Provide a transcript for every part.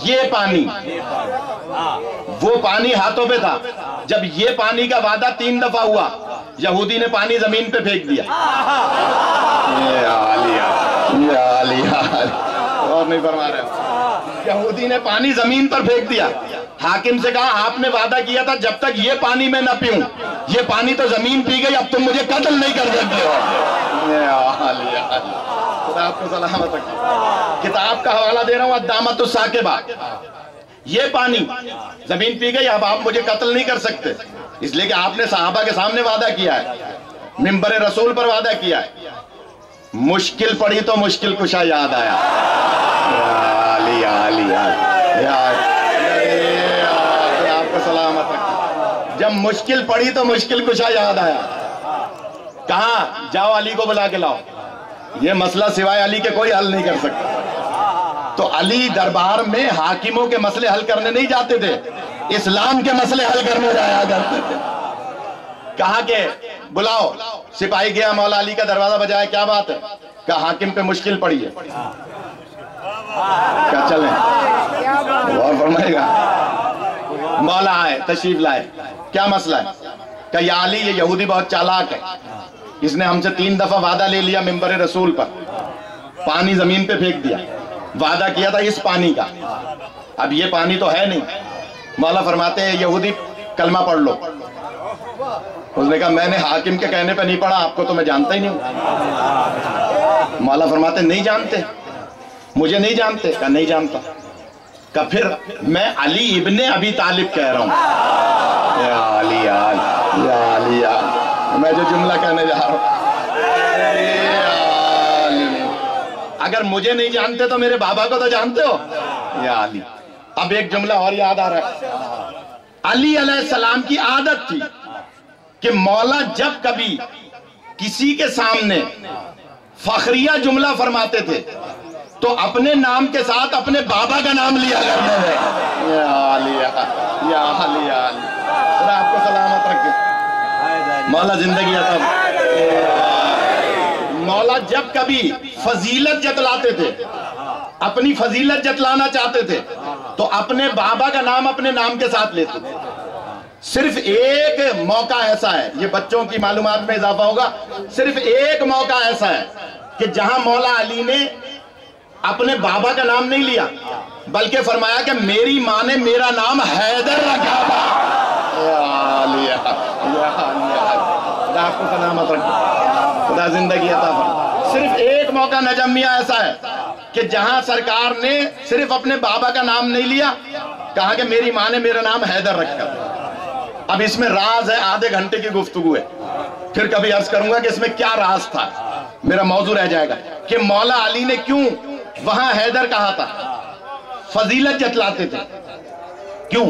یہ پانی، وہ پانی ہاتھوں پہ تھا. جب یہ پانی کا وعدہ 3 دفعہ ہوا، یہودی نے پانی زمین پہ پھینک دیا. اور نہیں فرما رہے، یہودی نے پانی زمین پر پھینک دیا. حاکم سے کہا آپ نے وعدہ کیا تھا جب تک یہ پانی میں نہ پیوں، یہ پانی تو زمین پی گئی، اب تم مجھے قتل نہیں کر سکتے ہو. خدا آپ کو سلامت رکھے. کتاب کا حوالہ دے رہا ہوں، الدامۃ الثاقبہ. یہ پانی زمین پی گئی، اب آپ مجھے قتل نہیں کر سکتے، اس لیے کہ آپ نے صحابہ کے سامنے وعدہ کیا ہے، منبر رسول پر وعدہ کیا ہے. مشکل پڑی تو مشکل کشا یاد آیا. آپ کو سلامت رکھے. جب مشکل پڑی تو مشکل کشا یاد آیا. کہاں جاؤ علی کو بلا کے لاؤ، یہ مسئلہ سوائے علی کے کوئی حل نہیں کر سکتا. تو علی دربار میں حاکموں کے مسئلے حل کرنے نہیں جاتے تھے، اسلام کے مسئلے حل کرنے جایا کرتے تھے. کہا کہ بلاؤ، سپاہی گیا، مولا علی کا دروازہ بجایا، کیا بات ہے؟ کہا حاکم پہ مشکل پڑی ہے. کیا چلیں؟ غور فرمائے گا. مولا آئے، تشریف لائے، کیا مسئلہ ہے؟ کہ یا علی یہ یہودی بہت چالاک ہے، اس نے ہم سے 3 دفعہ وعدہ لے لیا منبر رسول پر، پانی زمین پہ پھینک دیا، وعدہ کیا تھا اس پانی کا، اب یہ پانی تو ہے نہیں. مولا فرماتے ہیں یہودی کلمہ پڑھ لو. اس نے کہا میں نے حاکم کے کہنے پہ نہیں پڑھا، آپ کو تو میں جانتا ہی نہیں ہوں. مولا فرماتے نہیں جانتے، مجھے نہیں جانتے؟ کہا نہیں جانتا. کہ پھر میں علی ابن ابی طالب کہہ رہا ہوں. یا علی یا علی، میں جو جملہ کہنے جا رہا ہوں، اگر مجھے نہیں جانتے تو میرے بابا کو تو جانتے ہو. یا علی. اب ایک جملہ اور یاد آ رہا ہے. علی علیہ السلام کی عادت تھی کہ مولا جب کبھی کسی کے سامنے فخریہ جملہ فرماتے تھے تو اپنے نام کے ساتھ اپنے بابا کا نام لیا کرتے تھے. یا علی یا علی یا علی. خدا آپ کو سلامت رکھے. مولا زندگی عطا. مولا جب کبھی فضیلت جتلاتے تھے، اپنی فضیلت جتلانا چاہتے تھے تو اپنے بابا کا نام اپنے نام کے ساتھ لیتے تھے. صرف ایک موقع ایسا ہے، یہ بچوں کی معلومات میں اضافہ ہوگا، صرف ایک موقع ایسا ہے کہ جہاں مولا علی نے اپنے بابا کا نام نہیں لیا بلکہ فرمایا کہ میری ماں نے میرا نام حیدر رکھا تھا. خدا آپ کو سلامت رکھے، خدا زندگی عطا فرمائے. صرف ایک موقع نجم میاں ایسا ہے کہ جہاں سرکار نے صرف اپنے بابا کا نام نہیں لیا، کہا کہ میری ماں نے میرا نام حیدر رکھا تھا. اب اس میں راز ہے، آدھے گھنٹے کی گفتگو ہے، پھر کبھی عرض کروں گا کہ اس میں کیا راز تھا، میرا موضوع رہ جائے گا کہ مولا علی نے کیوں وہاں حیدر کہا تھا. فضیلت جتلاتے تھے، کیوں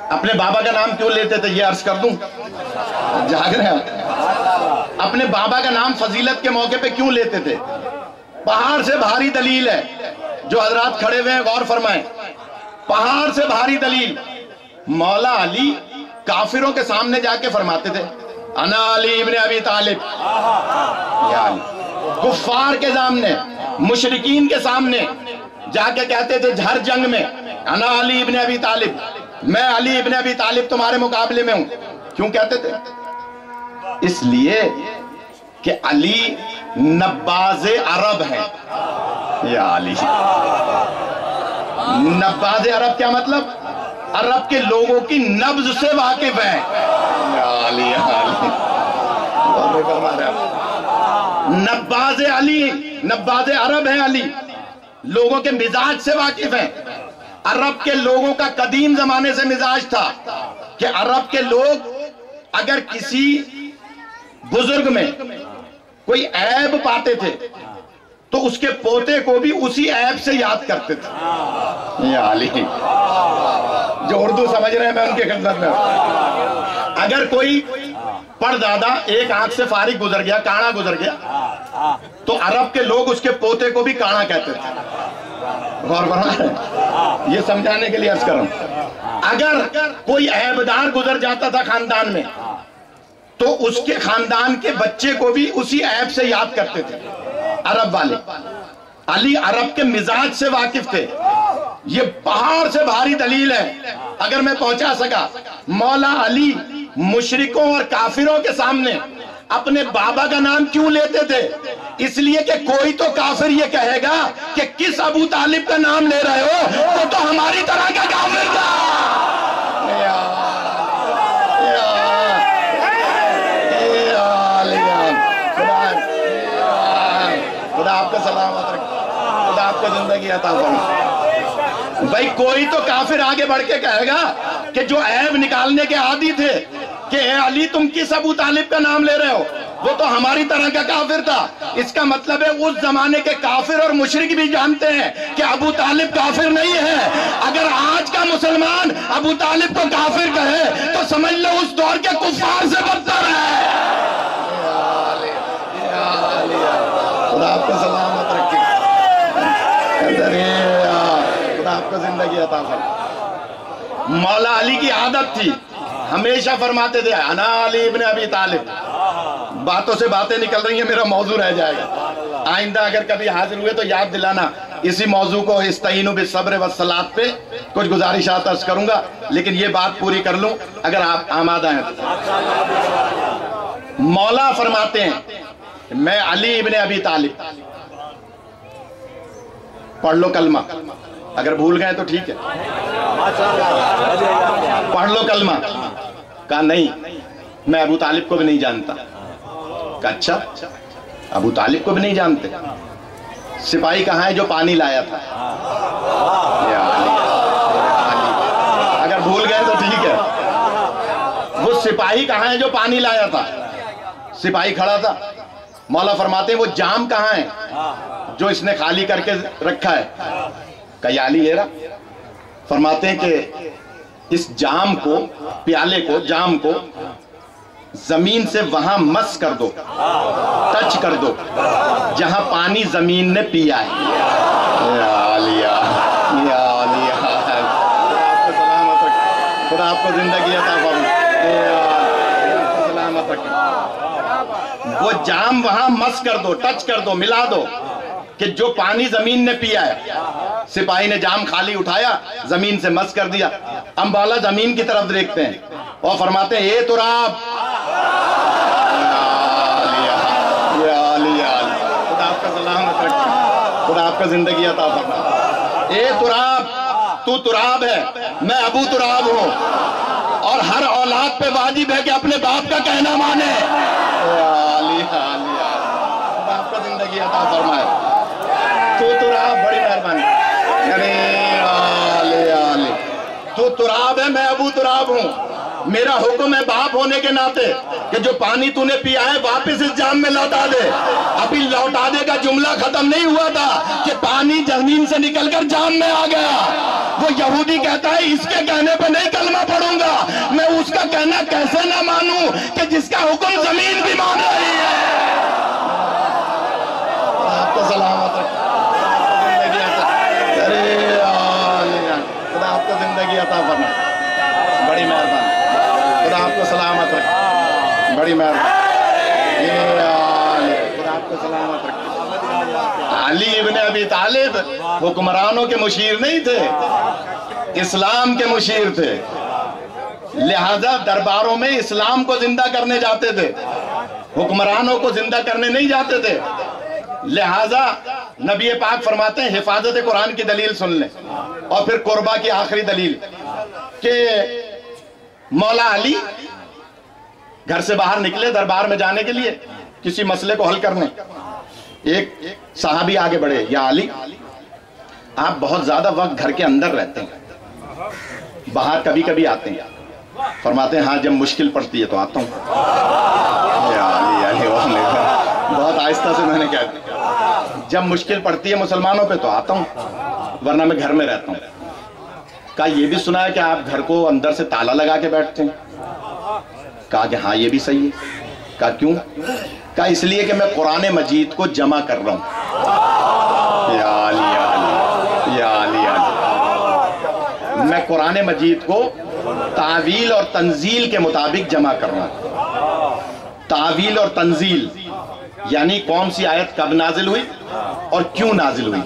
اپنے بابا کا نام کیوں لیتے تھے؟ یہ عرض کر دوں، جاگ رہے ہیں. اپنے بابا کا نام فضیلت کے موقع پہ کیوں لیتے تھے؟ پہاڑ سے بھاری دلیل ہے، جو حضرات کھڑے ہوئے ہیں غور فرمائیں. پہاڑ سے بھاری دلیل. مولا علی کافروں کے سامنے جا کے فرماتے تھے انا علی ابن ابی طالب. یا علی. کفار کے سامنے، مشرکین کے سامنے جا کے کہتے تھے ہر جنگ میں انا علی ابن ابی طالب، میں علی ابن ابی طالب تمہارے مقابلے میں ہوں. کیوں کہتے تھے؟ اس لیے کہ علی نباز عرب ہیں. یا علی. نباز عرب کیا مطلب؟ عرب کے لوگوں کی نبض سے واقف ہیں. یا علی یا علی. نباز علی، نباز عرب ہیں علی، لوگوں کے مزاج سے واقف ہیں. عرب کے لوگوں کا قدیم زمانے سے مزاج تھا کہ عرب کے لوگ اگر کسی بزرگ میں کوئی عیب پاتے تھے تو اس کے پوتے کو بھی اسی عیب سے یاد کرتے تھے. یا علی. جو اردو سمجھ رہے ہیں میں ان کے خدمت میں. اگر کوئی پردادا ایک آنکھ سے فارغ گزر گیا، کانا گزر گیا، تو عرب کے لوگ اس کے پوتے کو بھی کانا کہتے تھے. غور فرمائیں، یہ سمجھانے کے لیے عرض کر رہا ہوں. اگر کوئی عیبدار گزر جاتا تھا خاندان میں تو اس کے خاندان کے بچے کو بھی اسی عیب سے یاد کرتے تھے عرب والے. علی عرب کے مزاج سے واقف تھے. یہ پہاڑ سے بھاری دلیل ہے اگر میں پہنچا سکا. مولا علی مشرکوں اور کافروں کے سامنے اپنے بابا کا نام کیوں لیتے تھے؟ اس لیے کہ کوئی تو کافر یہ کہے گا کہ کس ابو طالب کا نام لے رہے ہو، وہ تو ہماری طرح کا کافر تھا. خدا آپ کا سلامت رکھے، خدا آپ کو زندگی عطا فرمائے. بھائی کوئی تو کافر آگے بڑھ کے کہے گا کہ جو عیب نکالنے کے عادی تھے کہ اے علی تم کس ابو طالب کا نام لے رہے ہو، وہ تو ہماری طرح کا کافر تھا. اس کا مطلب ہے اس زمانے کے کافر اور مشرک بھی جانتے ہیں کہ ابو طالب کافر نہیں ہے. اگر آج کا مسلمان ابو طالب کو کافر کہے تو سمجھ لو اس دور کے کفار سے بدتر ہے. خدا آپ کو سلامت رکھے، خدا آپ کو زندگی عطا فرمائے. مولا علی کی عادت تھی، ہمیشہ فرماتے تھے انا علی ابن ابی طالب. باتوں سے باتیں نکل رہی ہیں، میرا موضوع رہ جائے گا. آئندہ اگر کبھی حاضر ہوئے تو یاد دلانا. اسی موضوع کو استعینوا بالصبر والصلاۃ پہ کچھ گزارشات عرض کروں گا، لیکن یہ بات پوری کر لوں اگر آپ آمادہ ہیں. مولا فرماتے ہیں میں علی ابن ابی طالب. پڑھ لو کلمہ، اگر بھول گئے تو ٹھیک ہے، پڑھ لو کلمہ. کہا نہیں میں ابو طالب کو بھی نہیں جانتا. کہا اچھا ابو طالب کو بھی نہیں جانتے؟ سپاہی کہاں ہے جو پانی لایا تھا؟ یا علی، اگر بھول گئے تو ٹھیک ہے. وہ سپاہی کہاں ہے جو پانی لایا تھا؟ سپاہی کھڑا تھا. مولا فرماتے ہیں وہ جام کہاں ہے جو اس نے خالی کر کے رکھا ہے؟ کہا یا علی یہ رہا. فرماتے ہیں کہ اس جام کو، پیالے کو، جام کو زمین سے وہاں مس کر دو، ٹچ کر دو جہاں پانی زمین نے پیا ہے. یا علی، یا علی، خدا آپ کو زندگی عطا فرمائے، سلامت رکھے. وہ جام وہاں مس کر دو، ٹچ کر دو، ملا دو کہ جو پانی زمین نے پیا ہے. سپاہی نے جام خالی اٹھایا، زمین سے مس کر دیا. امبالا زمین کی طرف دیکھتے ہیں اور فرماتے ہیں اے تراب. خدا آپ کا سلامت رکھے، خدا آپ کا زندگی عطا فرمائے. اے تراب، تو تراب ہے، میں ابو تراب ہوں، اور ہر اولاد پہ واجب ہے کہ اپنے باپ کا کہنا مانے. خدا آپ کا زندگی عطا فرمائے. تو تراب، بڑی مہربانی. تو تراب ہے، میں ابو تراب ہوں. میرا حکم ہے باپ ہونے کے ناطے کہ جو پانی تو نے پیا ہے واپس اس جام میں لوٹا دے. ابھی لوٹا دے کا جملہ ختم نہیں ہوا تھا کہ پانی زمین سے نکل کر جام میں آ گیا. وہ یہودی کہتا ہے اس کے کہنے پہ نہیں کلمہ پڑھوں گا. میں اس کا کہنا کیسے نہ مانوں کہ جس کا حکم زمین بھی مان رہی ہے. آپ کو سلامت رکھے، خدا آپ کو زندگی عطا فرمائے. بڑی مہربانی، خدا آپ کو سلامت رکھے، بڑی مہربانی. خدا آپ کو سلامت رکھے. علی ابن ابی طالب حکمرانوں کے مشیر نہیں تھے، اسلام کے مشیر تھے. لہذا درباروں میں اسلام کو زندہ کرنے جاتے تھے، حکمرانوں کو زندہ کرنے نہیں جاتے تھے. لہذا نبی پاک فرماتے ہیں حفاظت قرآن کی دلیل سن لیں، اور پھر قربہ کی آخری دلیل کہ مولا علی گھر سے باہر نکلے دربار میں جانے کے لیے کسی مسئلے کو حل کرنے. ایک صحابی آگے بڑھے، یا علی آپ بہت زیادہ وقت گھر کے اندر رہتے ہیں، باہر کبھی کبھی آتے ہیں. فرماتے ہیں ہاں جب مشکل پڑتی ہے تو آتا ہوں. یا علی، بہت آہستہ سے میں نے کہا جب مشکل پڑتی ہے مسلمانوں پہ تو آتا ہوں، ورنہ میں گھر میں رہتا ہوں. کہا یہ بھی سنا ہے کہ آپ گھر کو اندر سے تالا لگا کے بیٹھتے ہیں؟ کہا کہ ہاں یہ بھی صحیح ہے. کہا کیوں؟ کہا اس لیے کہ میں قرآن مجید کو جمع کر رہا ہوں. یا علی، یا علی، میں قرآن مجید کو تعویل اور تنزیل کے مطابق جمع کر رہا ہوں. تعویل اور تنزیل یعنی کون سی آیت کب نازل ہوئی اور کیوں نازل ہوئی،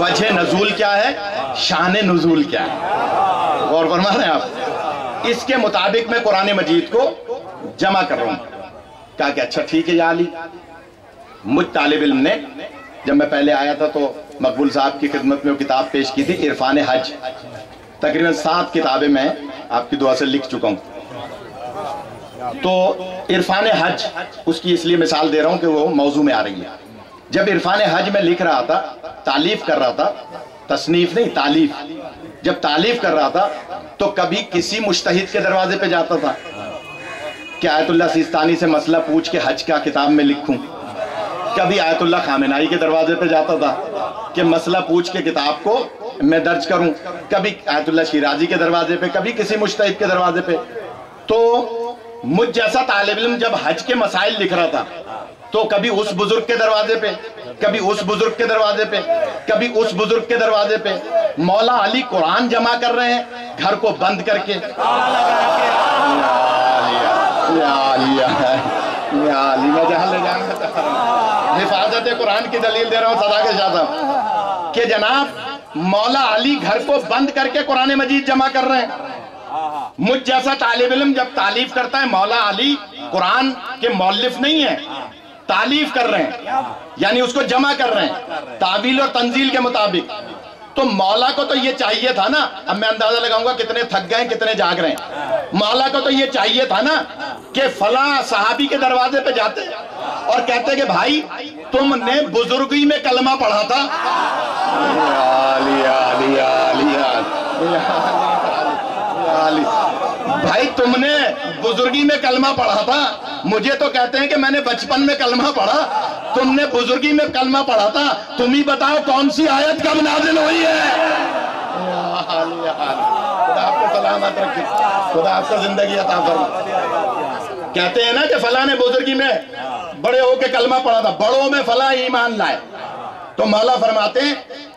وجہ نزول کیا ہے، شان نزول کیا ہے، غور فرما رہے ہیں آپ؟ اس کے مطابق میں قرآن مجید کو جمع کر رہا ہوں۔ کہا کہ اچھا ٹھیک ہے یا علی۔ مجھ طالب علم نے جب میں پہلے آیا تھا تو مقبول صاحب کی خدمت میں وہ کتاب پیش کی تھی، عرفان حج، تقریباً 7 کتابیں میں آپ کی دعا سے لکھ چکا ہوں۔ تو عرفان حج اس کی اس لیے مثال دے رہا ہوں کہ وہ موضوع میں آ رہی ہے۔ جب عرفان حج میں لکھ رہا تھا، تالیف کر رہا تھا، تصنیف نہیں تالیف، جب تالیف کر رہا تھا تو کبھی کسی مجتہد کے دروازے پہ جاتا تھا کہ آیت اللہ سیستانی سے مسئلہ پوچھ کے حج کا کتاب میں لکھوں، کبھی آیت اللہ خامنائی کے دروازے پہ جاتا تھا کہ مسئلہ پوچھ کے کتاب کو میں درج کروں، کبھی آیت اللہ شیرازی کے دروازے پہ، کبھی کسی مجتہد کے دروازے پہ۔ تو مجھ جیسا طالب علم جب حج کے مسائل لکھ رہا تھا تو کبھی اس بزرگ کے دروازے پہ، کبھی اس بزرگ کے دروازے پہ، کبھی اس بزرگ کے دروازے پہ۔ مولا علی قرآن جمع کر رہے ہیں گھر کو بند کر کے، میں جہاں لے جاؤں گا حفاظت قرآن کی دلیل دے رہا ہوں صدا کے شاہ صاحب کہ جناب مولا علی گھر کو بند کر کے قرآن مجید جمع کر رہے ہیں۔ مجھ جیسا طالب علم جب تالیف کرتا ہے، مولا علی قرآن کے مؤلف نہیں ہیں، تالیف کر رہے ہیں یعنی اس کو جمع کر رہے ہیں تعویل اور تنزیل کے مطابق، تو مولا کو تو یہ چاہیے تھا نا، اب میں اندازہ لگاؤں گا کتنے تھک گئے کتنے جاگ رہے ہیں، مولا کو تو یہ چاہیے تھا نا کہ فلاں صحابی کے دروازے پہ جاتے اور کہتے کہ بھائی تم نے بزرگی میں کلمہ پڑھا تھا، بھائی تم نے بزرگی میں کلمہ پڑھا تھا، مجھے تو کہتے ہیں کہ میں نے بچپن میں کلمہ پڑھا، تم نے بزرگی میں کلمہ پڑھا تھا، تم ہی بتاؤ کون سی آیت کب نازل ہوئی ہے۔ خدا آپ کو سلامت رکھے، خدا آپ کو زندگی عطا فرمائے۔ کہتے ہیں نا کہ فلاں نے بزرگی میں بڑے ہو کے کلمہ پڑھا تھا، بڑوں میں فلاں ایمان لائے، تو مولا فرماتے ہیں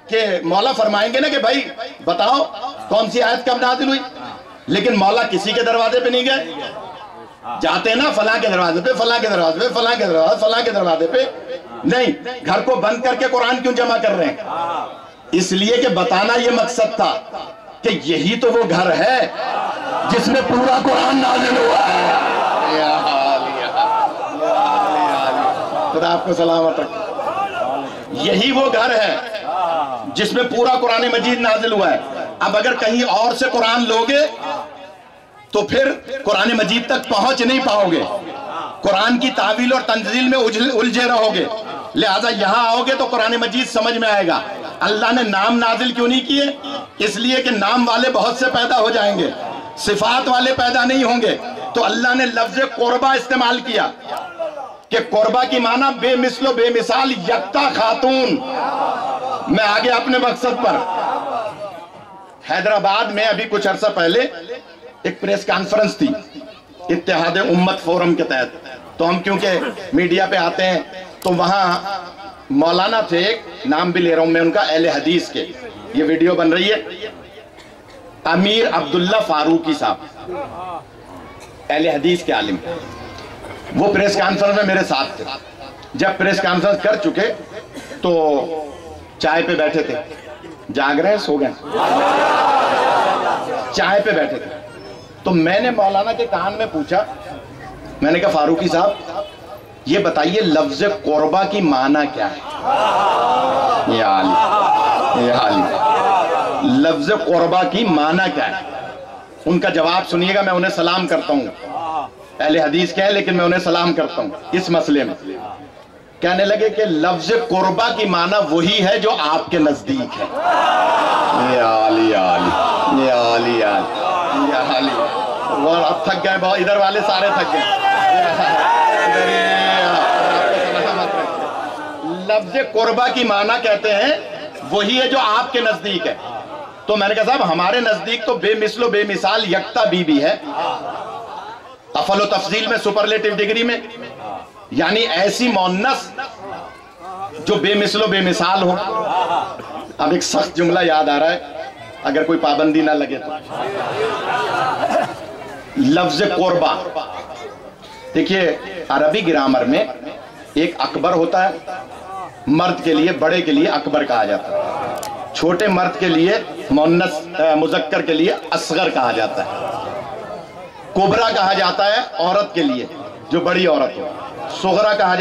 کہ مولا فرمائیں گے نا کہ بھائی بتاؤ کون سی آیت کب نازل ہوئی، لیکن مولا کسی کے دروازے پہ نہیں گئے، جاتے ہیں نا فلاں کے دروازے پہ، فلاں کے دروازے پہ، فلاں کے دروازے، فلاں کے دروازے پہ نہیں، گھر کو بند کر کے قرآن کیوں جمع کر رہے ہیں؟ اس لیے کہ بتانا یہ مقصد تھا کہ یہی تو وہ گھر ہے جس میں پورا قرآن نازل ہوا ہے۔ خدا آپ کو سلامت رکھے، یہی وہ گھر ہے جس میں پورا قرآن مجید نازل ہوا ہے۔ اب اگر کہیں اور سے قرآن لوگے تو پھر قرآن مجید تک پہنچ نہیں پاؤ گے، قرآن کی تعویل اور تنزیل میں الجھے رہو گے، لہذا یہاں آؤ گے تو قرآن مجید سمجھ میں آئے گا۔ اللہ نے نام نازل کیوں نہیں کیے؟ اس لیے کہ نام والے بہت سے پیدا ہو جائیں گے، صفات والے پیدا نہیں ہوں گے، تو اللہ نے لفظ قربہ استعمال کیا کہ قربہ کی معنی بے مثل و بے مثال یکتا خاتون۔ میں آگے اپنے مقصد پر، حیدرآباد میں ابھی کچھ عرصہ پہلے ایک پریس کانفرنس تھی اتحاد امت فورم کے تحت، تو ہم کیونکہ میڈیا پہ آتے ہیں تو وہاں مولانا تھے، ایک نام بھی لے رہا ہوں میں ان کا، اہل حدیث کے، یہ ویڈیو بن رہی ہے، امیر عبداللہ فاروقی صاحب، اہل حدیث کے عالم، وہ پریس کانفرنس میں میرے ساتھ تھے۔ جب پریس کانفرنس کر چکے تو چائے پہ بیٹھے تھے، جاگ رہے ہیں سو گئے، چائے پہ بیٹھے تھے، تو میں نے مولانا کے کان میں پوچھا، میں نے کہا فاروقی صاحب یہ بتائیے لفظ قربہ کی معنی کیا ہے؟ یا علی، لفظ قربہ کی معنی کیا ہے؟ ان کا جواب سنیے گا، میں انہیں سلام کرتا ہوں، اہل حدیث کے ہیں لیکن میں انہیں سلام کرتا ہوں اس مسئلے میں۔ کہنے لگے کہ لفظ قربہ کی معنی وہی ہے جو آپ کے نزدیک ہے۔ یا علی یا علی یا علی یا علی یا علی، وہ اب تھک گئے، بہت ادھر والے سارے تھک گئے۔ لفظ قربہ کی معنی کہتے ہیں وہی ہے جو آپ کے نزدیک ہے، تو میں نے کہا صاحب ہمارے نزدیک تو بے مثل و بے مثال یکتا بی بی ہے، افل و تفضیل میں، سپرلیٹیو ڈگری میں، یعنی ایسی مؤنث جو بے مثل و بے مثال ہو۔ اب ایک سخت جملہ یاد آ رہا ہے، اگر کوئی پابندی نہ لگے تو، لفظ قربہ دیکھیے عربی گرامر میں ایک اکبر ہوتا ہے، مرد کے لیے، بڑے کے لیے اکبر کہا جاتا ہے، چھوٹے مرد کے لیے مؤنث مذکر کے لیے اصغر کہا جاتا ہے، کبرا کہا جاتا ہے عورت کے لیے جو بڑی عورت ہو، صغرا کہا جاتا ہے